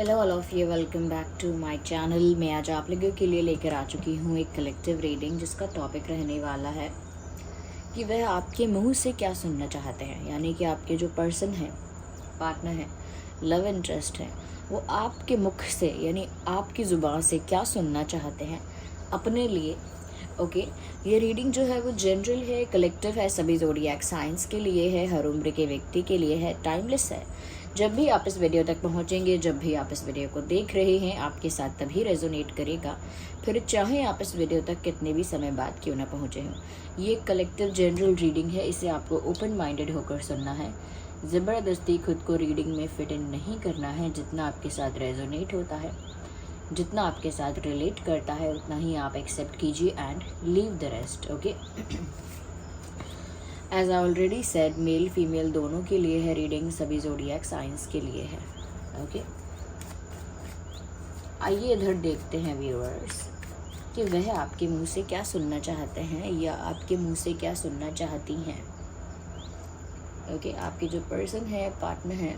Hello all of you, welcome back to my channel. मैं आज आप लोगों के लिए लेकर आ चुकी हूँ एक कलेक्टिव रीडिंग जिसका टॉपिक रहने वाला है कि वह आपके मुंह से क्या सुनना चाहते हैं। यानी कि आपके जो पर्सन है, पार्टनर है, लव इंटरेस्ट है, वो आपके मुख से यानी आपकी ज़ुबान से क्या सुनना चाहते हैं अपने लिए। ओके, ये रीडिंग जो है वो जनरल है, कलेक्टिव है, सभी ज़ोडिएक साइंस के लिए है, हर उम्र के व्यक्ति के लिए है, टाइमलेस है। जब भी आप इस वीडियो तक पहुंचेंगे, जब भी आप इस वीडियो को देख रहे हैं, आपके साथ तभी रेजोनेट करेगा, फिर चाहे आप इस वीडियो तक कितने भी समय बाद क्यों ना पहुंचे हों। ये कलेक्टिव जनरल रीडिंग है, इसे आपको ओपन माइंडेड होकर सुनना है। ज़बरदस्ती खुद को रीडिंग में फिट इन नहीं करना है। जितना आपके साथ रेजोनेट होता है, जितना आपके साथ रिलेट करता है, उतना ही आप एक्सेप्ट कीजिए and leave the rest. Okay, as I already said, male female दोनों के लिए है रीडिंग, सभी ज़ोडिएक साइंस के लिए है। ओके, आइए इधर देखते हैं व्यूअर्स कि वह आपके मुंह से क्या सुनना चाहते हैं या आपके मुंह से क्या सुनना चाहती हैं। ओके, आपके जो पर्सन है, पार्टनर है,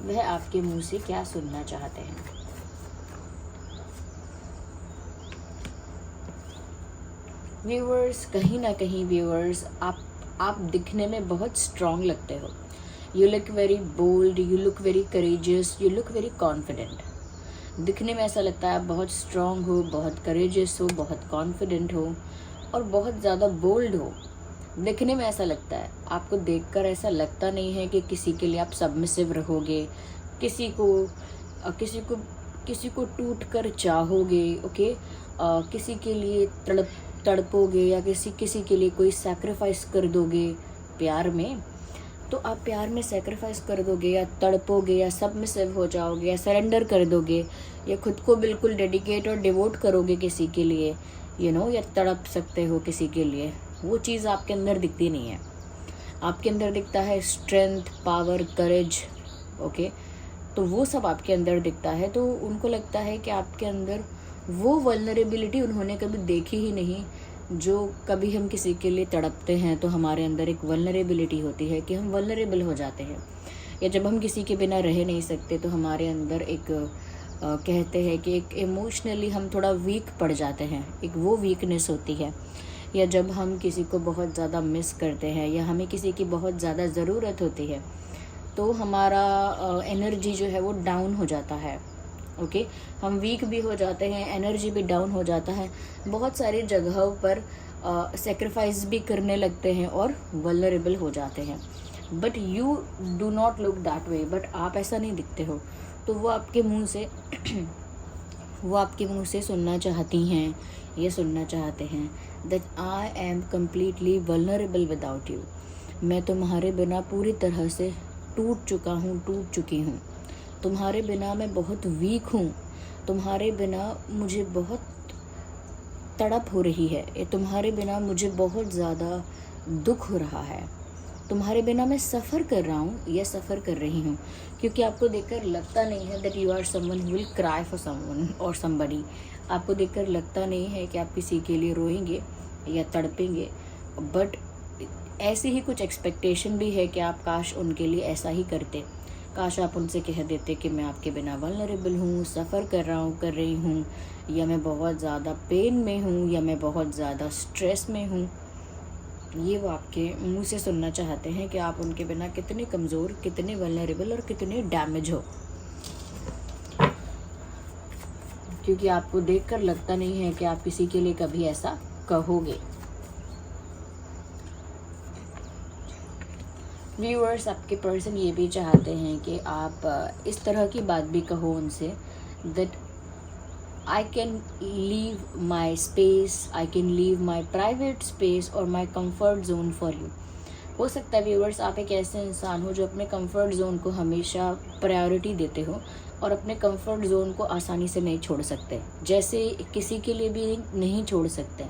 वह आपके मुंह से क्या सुनना चाहते हैं। व्यूअर्स, कहीं ना कहीं व्यूअर्स, आप दिखने में बहुत स्ट्रॉन्ग लगते हो। You look very bold, you look very courageous, you look very confident. दिखने में ऐसा लगता है आप बहुत स्ट्रॉन्ग हो, बहुत करेजियस हो, बहुत कॉन्फिडेंट हो और बहुत ज़्यादा बोल्ड हो। दिखने में ऐसा लगता है, आपको देखकर ऐसा लगता नहीं है कि किसी के लिए आप सबमिसिव रहोगे, किसी को टूट कर चाहोगे। ओके, किसी के लिए तड़पोगे या किसी के लिए कोई सैक्रिफाइस कर दोगे प्यार में, तो आप प्यार में सैक्रिफाइस कर दोगे या तड़पोगे या सबमिसिव हो जाओगे या सरेंडर कर दोगे या खुद को बिल्कुल डेडिकेट और डिवोट करोगे किसी के लिए, या तड़प सकते हो किसी के लिए। वो चीज़ आपके अंदर दिखती नहीं है। आपके अंदर दिखता है स्ट्रेंथ, पावर, करेज। ओके, तो वो सब आपके अंदर दिखता है। तो उनको लगता है कि आपके अंदर वो वल्नरेबिलिटी उन्होंने कभी देखी ही नहीं। जो कभी हम किसी के लिए तड़पते हैं तो हमारे अंदर एक वल्नरेबिलिटी होती है कि हम वल्नरेबल हो जाते हैं, या जब हम किसी के बिना रह नहीं सकते तो हमारे अंदर एक कहते हैं कि एक इमोशनली हम थोड़ा वीक पड़ जाते हैं, एक वो वीकनेस होती है। या जब हम किसी को बहुत ज़्यादा मिस करते हैं या हमें किसी की बहुत ज़्यादा ज़रूरत होती है तो हमारा एनर्जी जो है वो डाउन हो जाता है। ओके, हम वीक भी हो जाते हैं, एनर्जी भी डाउन हो जाता है, बहुत सारी जगहों पर सेक्रीफाइस भी करने लगते हैं और वल्नरेबल हो जाते हैं। But you do not look that way, but आप ऐसा नहीं दिखते हो। तो वो आपके मुंह से सुनना चाहती हैं, ये सुनना चाहते हैं that I am completely vulnerable without you. मैं तुम्हारे बिना पूरी तरह से टूट चुकी हूँ। तुम्हारे बिना मैं बहुत वीक हूँ। तुम्हारे बिना मुझे बहुत तड़प हो रही है। तुम्हारे बिना मुझे बहुत ज़्यादा दुख हो रहा है। तुम्हारे बिना मैं सफ़र कर रहा हूँ या सफ़र कर रही हूँ। क्योंकि आपको देखकर लगता नहीं है that you are someone who will cry for someone और समबडी। आपको देखकर लगता नहीं है कि आप किसी के लिए रोएंगे या तड़पेंगे, बट ऐसी ही कुछ एक्सपेक्टेशन भी है कि आप काश उनके लिए ऐसा ही करते। काश आप उनसे कह देते कि मैं आपके बिना वल्नरेबल हूँ, सफ़र कर रही हूँ, या मैं बहुत ज़्यादा पेन में हूँ, या मैं बहुत ज़्यादा स्ट्रेस में हूँ। ये वो आपके मुंह से सुनना चाहते हैं कि आप उनके बिना कितने कमज़ोर, कितने वल्नरेबल और कितने डैमेज हो। क्योंकि आपको देखकर लगता नहीं है कि आप किसी के लिए कभी ऐसा कहोगे। व्यूअर्स, आपके पर्सन ये भी चाहते हैं कि आप इस तरह की बात भी कहो उनसे that I can leave my space, I can leave my private space और my comfort zone for you. हो सकता है व्यूअर्स, आप एक ऐसे इंसान हो जो अपने कंफर्ट जोन को हमेशा प्रायोरिटी देते हो और अपने कंफर्ट जोन को आसानी से नहीं छोड़ सकते, जैसे किसी के लिए भी नहीं छोड़ सकते।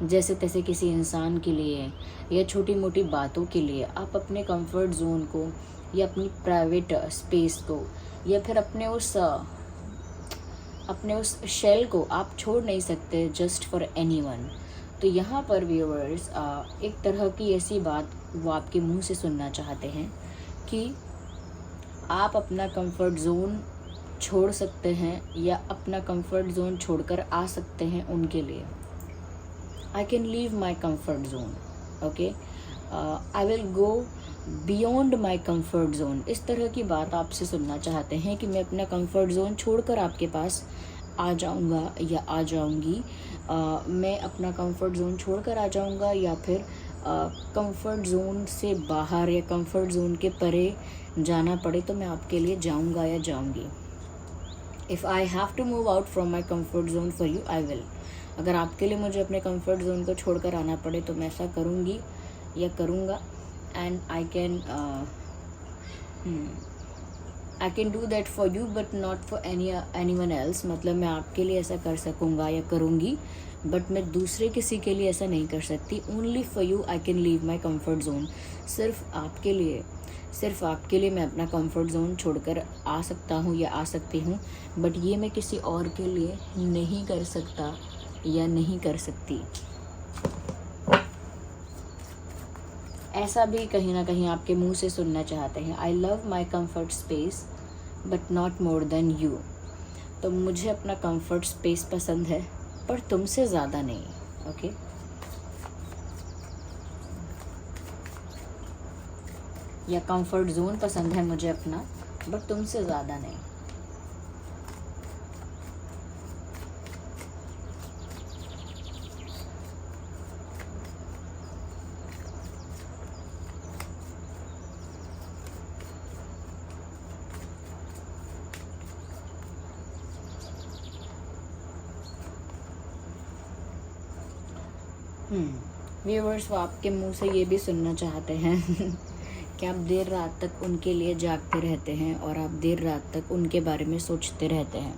जैसे तैसे किसी इंसान के लिए या छोटी मोटी बातों के लिए आप अपने कंफर्ट जोन को या अपनी प्राइवेट स्पेस को या फिर अपने उस शेल को आप छोड़ नहीं सकते जस्ट फॉर एनीवन। तो यहाँ पर व्यूअर्स, एक तरह की ऐसी बात वो आपके मुंह से सुनना चाहते हैं कि आप अपना कंफर्ट जोन छोड़ सकते हैं या अपना कंफर्ट जोन छोड़कर आ सकते हैं उनके लिए। आई can leave my comfort zone, okay, I will go beyond my comfort zone. इस तरह की बात आपसे सुनना चाहते हैं कि मैं अपना कंफर्ट जोन छोड़कर आपके पास आ जाऊंगा या आ जाऊंगी। मैं अपना कंफर्ट जोन छोड़कर आ जाऊंगा या फिर कंफर्ट जोन से बाहर या कंफर्ट जोन के परे जाना पड़े तो मैं आपके लिए जाऊंगा या जाऊंगी। If I have to move out from my comfort zone for you, I will. अगर आपके लिए मुझे अपने कंफर्ट जोन को छोड़कर आना पड़े तो मैं ऐसा करूँगी या करूँगा। And I can do that for you but not for any one else. मतलब मैं आपके लिए ऐसा कर सकूँगा या करूँगी, बट मैं दूसरे किसी के लिए ऐसा नहीं कर सकती। Only for you I can leave my comfort zone. सिर्फ आपके लिए मैं अपना कंफर्ट जोन छोड़कर आ सकता हूँ या आ सकती हूँ, बट ये मैं किसी और के लिए नहीं कर सकता या नहीं कर सकती। ऐसा भी कहीं ना कहीं आपके मुंह से सुनना चाहते हैं। I love my comfort space but not more than you. तो मुझे अपना कंफर्ट स्पेस पसंद है पर तुमसे ज़्यादा नहीं, ओके। या कंफर्ट जोन पसंद है मुझे अपना, बट तुमसे ज़्यादा नहीं। व्यूअर्स, वो आपके मुंह से ये भी सुनना चाहते हैं कि आप देर रात तक उनके लिए जागते रहते हैं और आप देर रात तक उनके बारे में सोचते रहते हैं।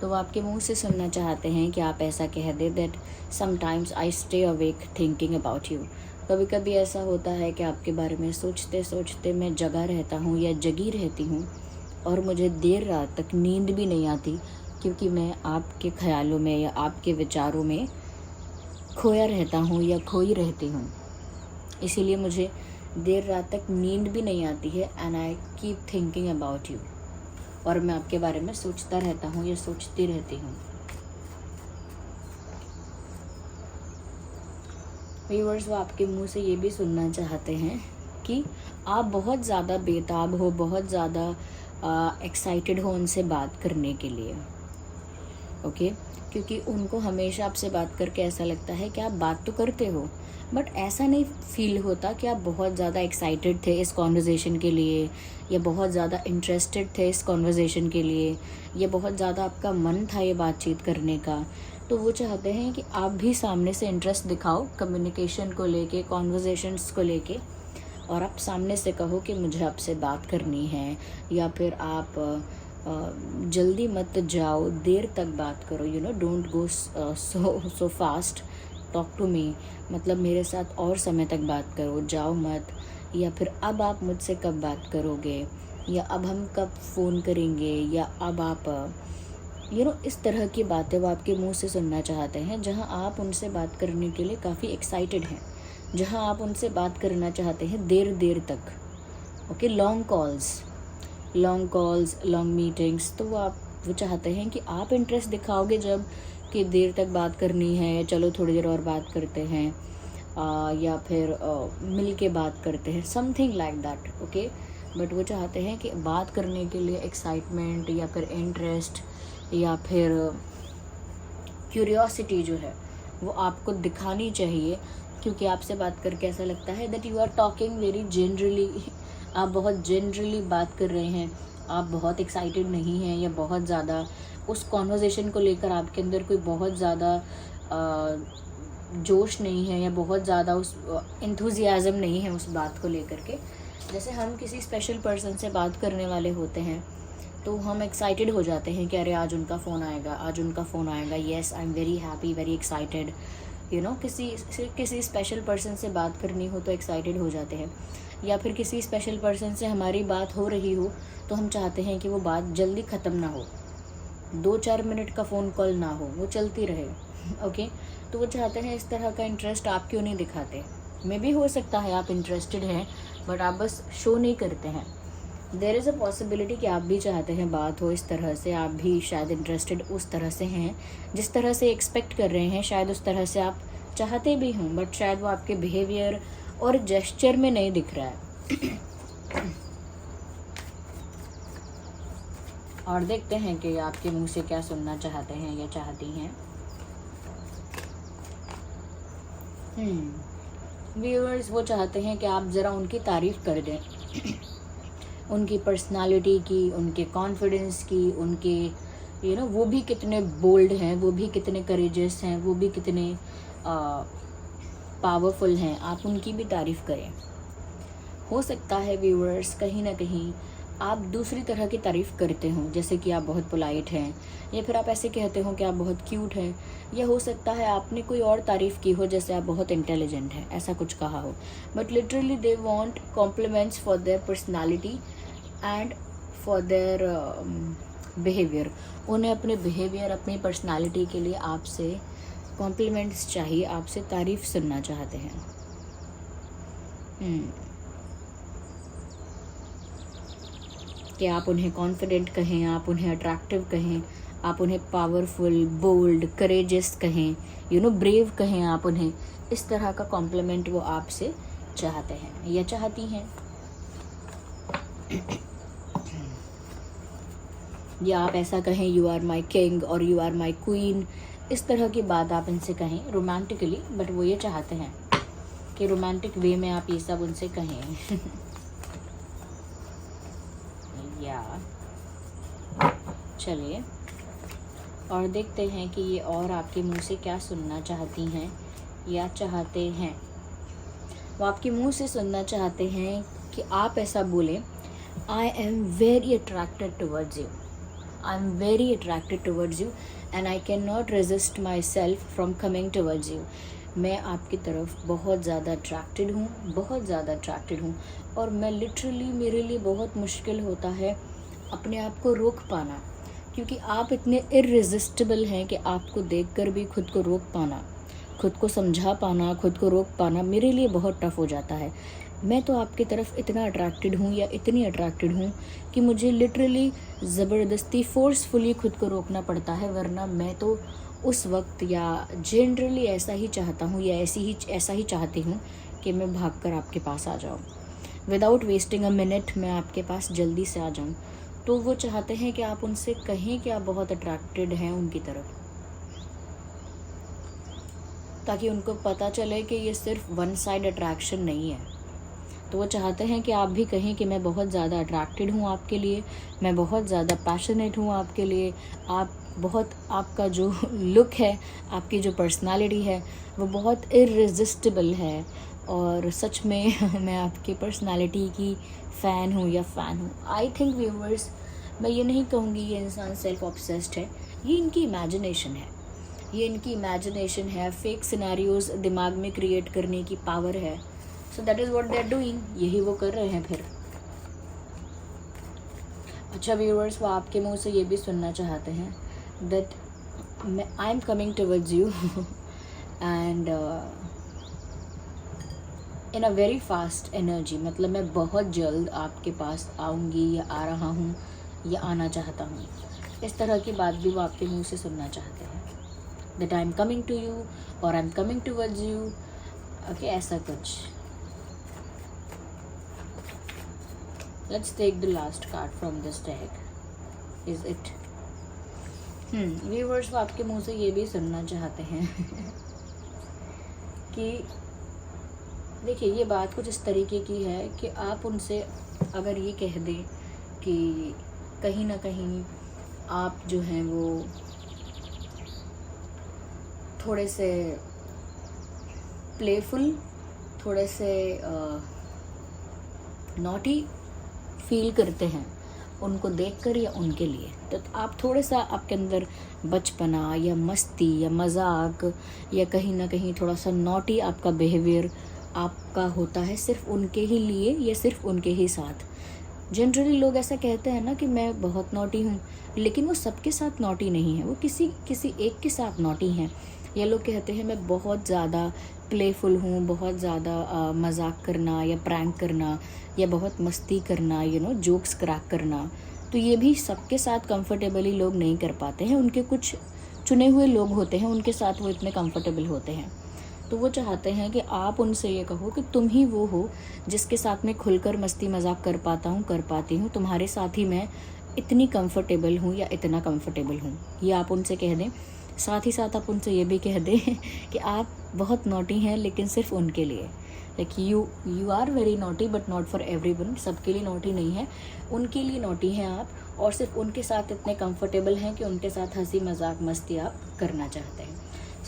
तो वो आपके मुंह से सुनना चाहते हैं कि आप ऐसा कह दे that sometimes I stay awake thinking about you. कभी कभी ऐसा होता है कि आपके बारे में सोचते सोचते मैं जगा रहता हूँ या जगी रहती हूँ और मुझे देर रात तक नींद भी नहीं आती, क्योंकि मैं आपके ख्यालों में या आपके विचारों में खोया रहता हूँ या खोई रहती हूँ। इसीलिए मुझे देर रात तक नींद भी नहीं आती है। And I keep thinking about you. और मैं आपके बारे में सोचता रहता हूँ या सोचती रहती हूँ। व्यूअर्स, वो आपके मुंह से ये भी सुनना चाहते हैं कि आप बहुत ज़्यादा बेताब हो, बहुत ज़्यादा एक्साइटेड हो उनसे बात करने के लिए, ओके। क्योंकि उनको हमेशा आपसे बात करके ऐसा लगता है कि आप बात तो करते हो, बट ऐसा नहीं फील होता कि आप बहुत ज़्यादा एक्साइटेड थे इस कॉन्वर्जेसन के लिए, या बहुत ज़्यादा इंटरेस्टेड थे इस कॉन्वर्जेसन के लिए, या बहुत ज़्यादा आपका मन था ये बातचीत करने का। तो वो चाहते हैं कि आप भी सामने से इंटरेस्ट दिखाओ कम्युनिकेशन को लेके, कॉन्वर्जेशंस को लेके, और आप सामने से कहो कि मुझे आपसे बात करनी है, या फिर आप जल्दी मत जाओ, देर तक बात करो, you know, don't go so fast, talk to me. मतलब मेरे साथ और समय तक बात करो, जाओ मत। या फिर अब आप मुझसे कब बात करोगे, या अब हम कब फ़ोन करेंगे, या अब आप यू नो, इस तरह की बातें वो आपके मुंह से सुनना चाहते हैं, जहां आप उनसे बात करने के लिए काफ़ी एक्साइटेड हैं, जहां आप उनसे बात करना चाहते हैं देर देर तक, okay. Long calls, long meetings. तो वो चाहते हैं कि आप इंटरेस्ट दिखाओगे जब कि देर तक बात करनी है, या चलो थोड़ी देर और बात करते हैं, या फिर मिल के बात करते हैं, something like that, okay. But वो चाहते हैं कि बात करने के लिए एक्साइटमेंट या फिर इंटरेस्ट या फिर क्यूरियोसिटी जो है वो आपको दिखानी चाहिए, क्योंकि आपसे बात करके ऐसा लगता है that you are talking very generally. आप बहुत जनरली बात कर रहे हैं, आप बहुत एक्साइटेड नहीं हैं, या बहुत ज़्यादा उस कॉन्वर्जेसन को लेकर आपके अंदर कोई बहुत ज़्यादा जोश नहीं है, या बहुत ज़्यादा उस एंथुजियाज़म नहीं है उस बात को लेकर के। जैसे हम किसी स्पेशल पर्सन से बात करने वाले होते हैं तो हम एक्साइटेड हो जाते हैं कि अरे आज उनका फ़ोन आएगा, yes I am very happy, very excited, you know. किसी स्पेशल पर्सन से बात करनी हो तो एक्साइटेड हो जाते हैं, या फिर किसी स्पेशल पर्सन से हमारी बात हो रही हो तो हम चाहते हैं कि वो बात जल्दी ख़त्म ना हो, 2-4 मिनट का फ़ोन कॉल ना हो, वो चलती रहे, ओके। तो वो चाहते हैं इस तरह का इंटरेस्ट आप क्यों नहीं दिखाते। मे भी हो सकता है आप इंटरेस्टेड हैं, बट आप बस शो नहीं करते हैं, देयर इज़ अ पॉसिबिलिटी कि आप भी चाहते हैं बात हो इस तरह से, आप भी शायद इंटरेस्टेड उस तरह से हैं, जिस तरह से एक्सपेक्ट कर रहे हैं शायद उस तरह से आप चाहते भी हों, बट शायद वो आपके बिहेवियर और जेस्चर में नहीं दिख रहा है। और देखते हैं कि आपके मुंह से क्या सुनना चाहते हैं या चाहती हैं। व्यूअर्स वो चाहते हैं कि आप ज़रा उनकी तारीफ़ कर दें, उनकी पर्सनालिटी की, उनके कॉन्फिडेंस की, उनके वो भी कितने बोल्ड हैं, वो भी कितने करेजियस हैं, वो भी कितने पावरफुल हैं, आप उनकी भी तारीफ़ करें। हो सकता है व्यूअर्स कहीं ना कहीं आप दूसरी तरह की तारीफ़ करते हो, जैसे कि आप बहुत पोलाइट हैं, या फिर आप ऐसे कहते हो कि आप बहुत क्यूट हैं, या हो सकता है आपने कोई और तारीफ़ की हो जैसे आप बहुत इंटेलिजेंट हैं, ऐसा कुछ कहा हो, but literally they want compliments for their personality and for their behaviour. उन्हें अपने बिहेवियर, अपनी पर्सनालिटी के लिए आपसे कॉम्प्लीमेंट्स चाहिए, आपसे तारीफ़ सुनना चाहते हैं। कि आप उन्हें कॉन्फिडेंट कहें, आप उन्हें अट्रैक्टिव कहें, आप उन्हें पावरफुल, बोल्ड, करेजियस कहें, ब्रेव कहें, आप उन्हें इस तरह का कॉम्प्लीमेंट वो आपसे चाहते हैं या चाहती हैं। या आप ऐसा कहें, यू आर माई किंग और यू आर माई क्वीन, इस तरह की बात आप इनसे कहें रोमांटिकली, बट वो ये चाहते हैं कि रोमांटिक वे में आप ये सब उनसे कहें। या चलिए और देखते हैं कि ये और आपके मुंह से क्या सुनना चाहती हैं या चाहते हैं। वो आपके मुंह से सुनना चाहते हैं कि आप ऐसा बोलें, I am very attracted towards you, I am very attracted towards you and I can not resist my self from coming towards you. मैं आपकी तरफ बहुत ज़्यादा अट्रैक्टेड हूँ, बहुत ज़्यादा अट्रैक्टेड हूँ, और मैं लिटरली, मेरे लिए बहुत मुश्किल होता है अपने आप को रोक पाना, क्योंकि आप इतने इर्रेजिस्टिबल हैं कि आपको देखकर भी खुद को रोक पाना, खुद को समझा पाना, खुद को रोक पाना मेरे लिए बहुत टफ हो जाता है। मैं तो आपकी तरफ इतना अट्रैक्टेड हूँ या इतनी अट्रैक्टेड हूँ कि मुझे लिटरली ज़बरदस्ती फोर्सफुली खुद को रोकना पड़ता है, वरना मैं तो उस वक्त या जनरली ऐसा ही चाहता हूँ या ऐसा ही चाहती हूँ कि मैं भागकर आपके पास आ जाऊँ, विदाउट वेस्टिंग अ मिनट मैं आपके पास जल्दी से आ जाऊँ। तो वो चाहते हैं कि आप उनसे कहें कि आप बहुत अट्रैक्टेड हैं उनकी तरफ, ताकि उनको पता चले कि ये सिर्फ वन साइड अट्रैक्शन नहीं है। तो वो चाहते हैं कि आप भी कहें कि मैं बहुत ज़्यादा अट्रैक्टेड हूँ आपके लिए, मैं बहुत ज़्यादा पैशनेट हूँ आपके लिए, आपका जो लुक है, आपकी जो पर्सनालिटी है वो बहुत इर्रेजिस्टिबल है, और सच में मैं आपकी पर्सनालिटी की फ़ैन हूँ या फ़ैन हूँ। आई थिंक व्यूअर्स, मैं ये नहीं कहूँगी ये इंसान सेल्फ ऑब्सेस्ड है, ये इनकी इमेजिनेशन है, ये इनकी इमेजिनेशन है, फेक सिनेरियोज़ दिमाग में क्रिएट करने की पावर है। So that is what they are doing, यही वो कर रहे हैं फिर। अच्छा व्यूअर्स, वो आपके मुंह से ये भी सुनना चाहते हैं that I am coming towards you and in a very fast energy, मतलब मैं बहुत जल्द आपके पास आऊँगी या आ रहा हूँ या आना चाहता हूँ। इस तरह की बात भी वो आपके मुंह से सुनना चाहते हैं, that I am coming to you और I am coming towards you. Okay, ऐसा कुछ। Let's take the last card from this deck. Is it viewers, वो आपके मुंह से ये भी सुनना चाहते हैं कि देखिए, ये बात कुछ इस तरीके की है कि आप उनसे अगर ये कह दें कि कहीं ना कहीं आप जो हैं वो थोड़े से प्लेफुल, थोड़े से नॉटी फील करते हैं उनको देखकर या उनके लिए, तो आप थोड़ा सा आपके अंदर बचपना या मस्ती या मजाक या कहीं ना कहीं थोड़ा सा नॉटी आपका बिहेवियर आपका होता है, सिर्फ उनके ही लिए या सिर्फ उनके ही साथ। जनरली लोग ऐसा कहते हैं ना कि मैं बहुत नॉटी हूँ, लेकिन वो सबके साथ नॉटी नहीं है, वो किसी एक के साथ नॉटी हैं। ये लोग कहते हैं मैं बहुत ज़्यादा प्लेफुल हूँ, बहुत ज़्यादा मजाक करना या प्रैंक करना या बहुत मस्ती करना, जोक्स क्रैक करना। तो ये भी सबके साथ कंफर्टेबली लोग नहीं कर पाते हैं। उनके कुछ चुने हुए लोग होते हैं, उनके साथ वो इतने कंफर्टेबल होते हैं। तो वो चाहते हैं कि आप उनसे ये कहो कि तुम ही वो हो जिसके साथ मैं खुलकर मस्ती मजाक कर पाती हूँ, तुम्हारे साथ ही मैं इतनी कंफर्टेबल हूँ या इतना कंफर्टेबल हूँ। ये आप उनसे कह दें। साथ ही साथ आप उनसे ये भी कह दें कि आप बहुत नॉटी हैं, लेकिन सिर्फ उनके लिए। Like you are very naughty but not for everyone. सबके लिए नॉटी नहीं है, उनके लिए नॉटी हैं आप, और सिर्फ उनके साथ इतने कंफर्टेबल हैं कि उनके साथ हंसी मजाक मस्ती आप करना चाहते हैं।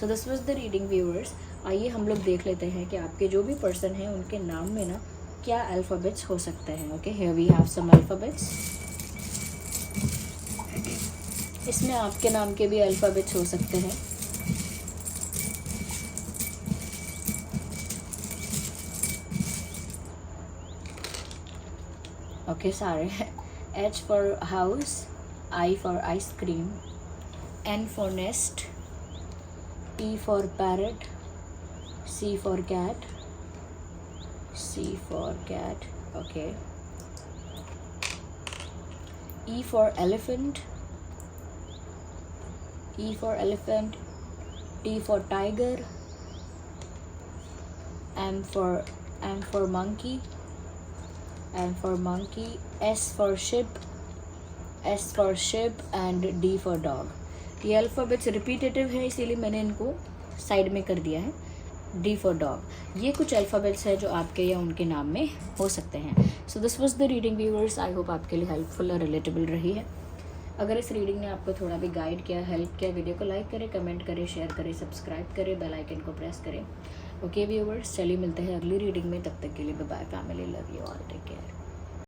So this was the reading viewers. आइए हम लोग देख लेते हैं कि आपके जो भी पर्सन हैं उनके नाम में ना क्या अल्फ़ाबेट्स हो सकते हैं। Okay, here we have some alphabets. इसमें आपके नाम के भी अल्फ़ाबेट्स हो सकते हैं। ओके, सारे। H for house, I for ice cream, N for nest, P for parrot, C for cat, okay. E for elephant, T for tiger, M for monkey, S for ship and D for dog। ये alphabets repetitive है, इसीलिए मैंने इनको side में कर दिया है। D for dog। ये कुछ अल्फ़ाबेट्स है जो आपके या उनके नाम में हो सकते हैं। So this was the reading viewers. I hope आपके लिए हेल्पफुल और रिलेटेबल रही है। अगर इस रीडिंग ने आपको थोड़ा भी गाइड किया, हेल्प किया, वीडियो को लाइक करें, कमेंट करें, शेयर करें, सब्सक्राइब करें, बेल आइकन को प्रेस करें। ओके व्यूअर्स, चलिए मिलते हैं अगली रीडिंग में। तब तक के लिए bye bye family, love you all, take care.